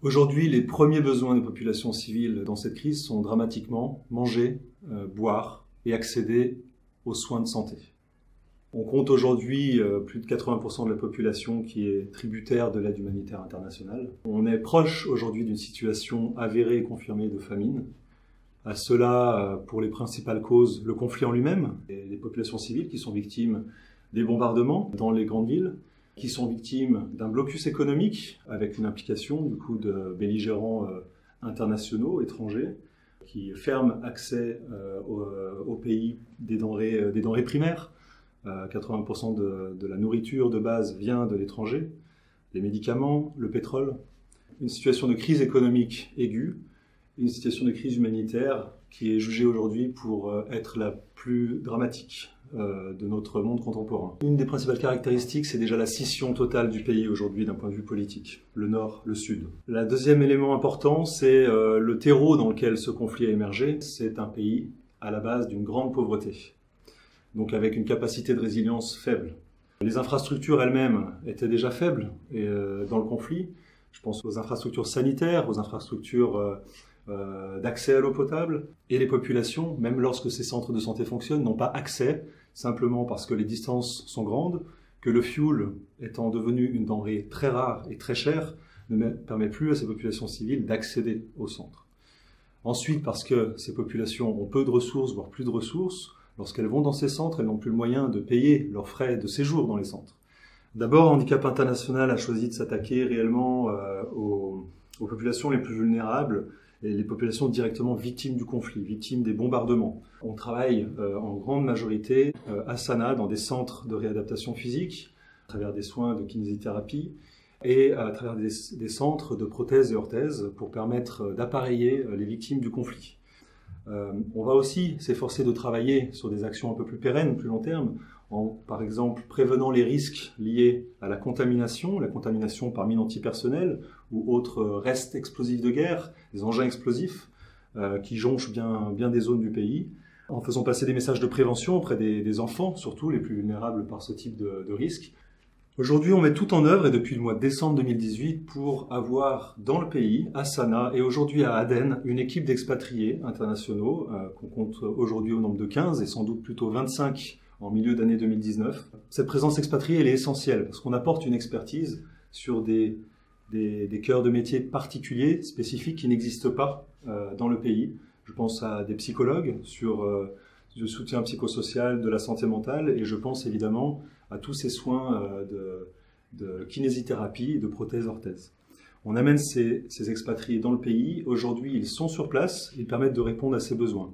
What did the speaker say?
Aujourd'hui, les premiers besoins des populations civiles dans cette crise sont dramatiquement manger, boire et accéder aux soins de santé. On compte aujourd'hui plus de 80% de la population qui est tributaire de l'aide humanitaire internationale. On est proche aujourd'hui d'une situation avérée et confirmée de famine. À cela, pour les principales causes, le conflit en lui-même, et les populations civiles qui sont victimes des bombardements dans les grandes villes, qui sont victimes d'un blocus économique avec une implication du coup de belligérants internationaux, étrangers, qui ferment accès au pays des denrées primaires. 80% de la nourriture de base vient de l'étranger, les médicaments, le pétrole. Une situation de crise économique aiguë, une situation de crise humanitaire qui est jugée aujourd'hui pour être la plus dramatique de notre monde contemporain. Une des principales caractéristiques, c'est déjà la scission totale du pays aujourd'hui d'un point de vue politique, le nord, le sud. Le deuxième élément important, c'est le terreau dans lequel ce conflit a émergé. C'est un pays à la base d'une grande pauvreté, donc avec une capacité de résilience faible. Les infrastructures elles-mêmes étaient déjà faibles dans le conflit. Je pense aux infrastructures sanitaires, aux infrastructures d'accès à l'eau potable, et les populations, même lorsque ces centres de santé fonctionnent, n'ont pas accès, simplement parce que les distances sont grandes, que le fioul étant devenu une denrée très rare et très chère, ne permet plus à ces populations civiles d'accéder au centre. Ensuite, parce que ces populations ont peu de ressources, voire plus de ressources, lorsqu'elles vont dans ces centres, elles n'ont plus le moyen de payer leurs frais de séjour dans les centres. D'abord, Handicap International a choisi de s'attaquer réellement aux populations les plus vulnérables, et les populations directement victimes du conflit, victimes des bombardements. On travaille en grande majorité à Sanaa dans des centres de réadaptation physique, à travers des soins de kinésithérapie et à travers des centres de prothèses et orthèses pour permettre d'appareiller les victimes du conflit. On va aussi s'efforcer de travailler sur des actions un peu plus pérennes, plus long terme, en, par exemple, prévenant les risques liés à la contamination par mine antipersonnelle ou autres restes explosifs de guerre, des engins explosifs qui jonchent bien des zones du pays, en faisant passer des messages de prévention auprès des enfants, surtout les plus vulnérables par ce type de risques. Aujourd'hui, on met tout en œuvre, et depuis le mois de décembre 2018, pour avoir dans le pays, à Sanaa et aujourd'hui à Aden, une équipe d'expatriés internationaux qu'on compte aujourd'hui au nombre de 15 et sans doute plutôt 25 en milieu d'année 2019. Cette présence expatriée, elle est essentielle parce qu'on apporte une expertise sur des cœurs de métier particuliers, spécifiques, qui n'existent pas dans le pays. Je pense à des psychologues sur du soutien psychosocial, de la santé mentale, et je pense évidemment à tous ces soins de kinésithérapie et de prothèses-orthèses. On amène ces expatriés dans le pays. Aujourd'hui, ils sont sur place, ils permettent de répondre à ces besoins.